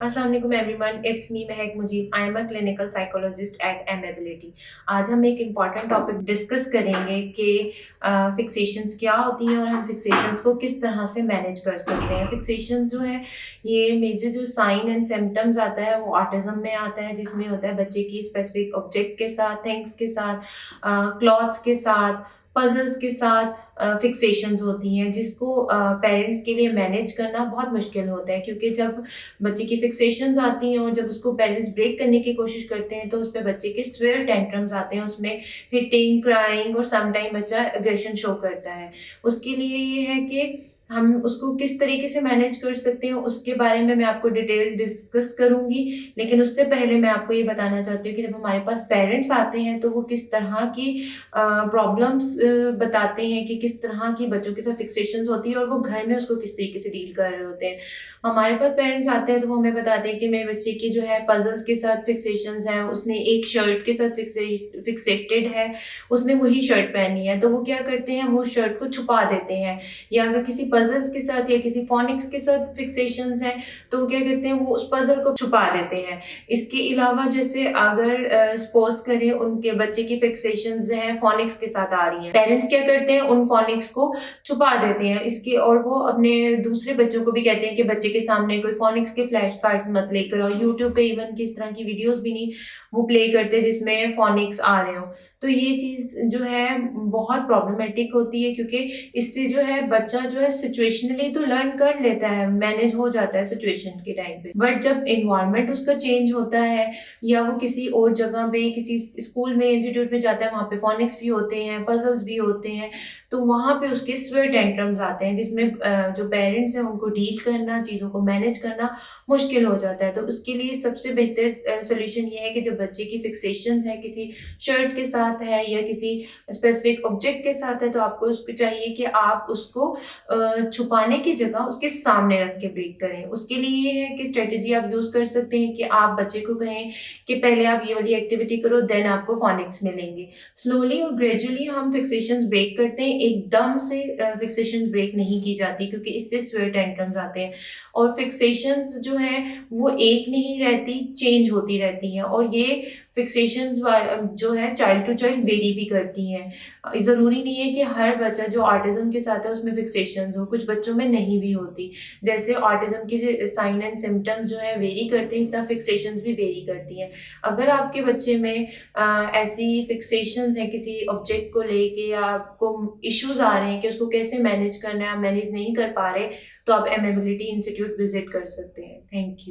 अस्सलाम वालेकुम everyone, it's me Mehak Mujeeb. I am a clinical psychologist at Amability. आज हम एक इम्पॉर्टेंट टॉपिक डिस्कस करेंगे कि फिक्सेशंस क्या होती हैं और हम फिक्सेशंस को किस तरह से मैनेज कर सकते हैं। फिक्सेशंस जो है ये मेजर जो साइन एंड सिम्टम्स आता है वो ऑटिज्म में आता है, जिसमें होता है बच्चे की स्पेसिफिक ऑब्जेक्ट के साथ, थिंग्स के साथ, क्लॉथ्स के साथ, पजल्स के साथ फिक्सेशंस होती हैं, जिसको पेरेंट्स के लिए मैनेज करना बहुत मुश्किल होता है। क्योंकि जब बच्चे की फिक्सेशंस आती हैं और जब उसको पेरेंट्स ब्रेक करने की कोशिश करते हैं तो उस पे बच्चे के स्वेयर टेंट्रम्स आते हैं, उसमें हिटिंग, क्राइंग और सम टाइम बच्चा एग्रेशन शो करता है। उसके लिए ये है कि हम उसको किस तरीके से मैनेज कर सकते हैं उसके बारे में मैं आपको डिटेल डिस्कस करूंगी। लेकिन उससे पहले मैं आपको ये बताना चाहती हूँ कि जब हमारे पास पेरेंट्स आते हैं तो वो किस तरह की प्रॉब्लम्स बताते हैं कि किस तरह की बच्चों के साथ फिक्सेशंस होती है और वो घर में उसको किस तरीके से डील कर रहे होते हैं। हमारे पास पेरेंट्स आते हैं तो वो हमें बताते हैं कि मेरे बच्चे की जो है पजल्स के साथ फिक्सेशंस हैं, उसने एक शर्ट के साथ फिक्सेटेड है, उसने वही शर्ट पहनी है। तो वो क्या करते हैं, वो शर्ट को छुपा देते हैं। या अगर किसी पजल्स के साथ या किसी फोनिक्स के साथ फिक्सेशंस हैं तो वो क्या करते हैं, वो उस पजल को छुपा देते हैं। इसके अलावा जैसे अगर सपोज करें उनके बच्चे की फिक्सेशंस हैं फोनिक्स के साथ आ रही हैं, पेरेंट्स क्या करते हैं, उन फोनिक्स को छुपा देते हैं इसके, और वो अपने दूसरे बच्चों को भी कहते हैं कि बच्चे के सामने कोई फोनिक्स के फ्लैश कार्ड्स मत लेकर आओ। यूट्यूब पे इवन की इस तरह की वीडियोस भी नहीं वो प्ले करते जिसमें फोनिक्स आ रहे हो। तो ये चीज जो है बहुत प्रॉब्लमेटिक होती है, क्योंकि इससे जो है बच्चा जो है सिचुएशनली तो लर्न कर लेता है, मैनेज हो जाता है सिचुएशन के टाइम पे, बट जब एनवायरनमेंट उसका चेंज होता है या वो किसी और जगह पे किसी स्कूल में इंस्टीट्यूट में जाता है, वहाँ पे फोनिक्स भी होते हैं, पजल्स भी होते हैं, तो वहाँ पे उसके स्वेयर टेंट्रम्स आते हैं, जिसमें जो पेरेंट्स हैं उनको डील करना, चीज़ों को मैनेज करना मुश्किल हो जाता है। तो उसके लिए सबसे बेहतर सोल्यूशन ये है कि जब बच्चे की फिक्सेशंस है किसी शर्ट के साथ है या किसी स्पेसिफिक ऑब्जेक्ट के साथ है, तो आपको उसको चाहिए कि आप उसको छुपाने की जगह उसके सामने रख के ब्रेक करें। उसके लिए ये है कि स्ट्रेटेजी आप यूज़ कर सकते हैं कि आप बच्चे को कहें कि पहले आप ये वाली एक्टिविटी करो, देन आपको फोनिक्स मिलेंगे। स्लोली और ग्रेजुअली हम फिक्सेशंस ब्रेक करते हैं, एकदम से फिक्सेशंस ब्रेक नहीं की जाती, क्योंकि इससे स्वेयर टेंट्रम्स आते हैं। और फिक्सेशंस जो है वो एक नहीं रहती, चेंज होती रहती हैं, और ये फिक्सेशंस जो है चाइल्ड टू चाइल्ड वेरी भी करती हैं। ज़रूरी नहीं है कि हर बच्चा जो ऑटिज्म के साथ है उसमें फिक्सेशंस हो, कुछ बच्चों में नहीं भी होती। जैसे ऑटिज्म के साइन एंड सिम्टम्स जो है वेरी करते हैं, इस तरह फिक्सेशंस भी वेरी करती हैं। अगर आपके बच्चे में ऐसी फिक्सेशंस हैं किसी ऑब्जेक्ट को लेके या आपको इश्यूज आ रहे हैं कि उसको कैसे मैनेज करना है, आप मैनेज नहीं कर पा रहे, तो आप एमेबिलिटी इंस्टीट्यूट विजिट कर सकते हैं। Thank you.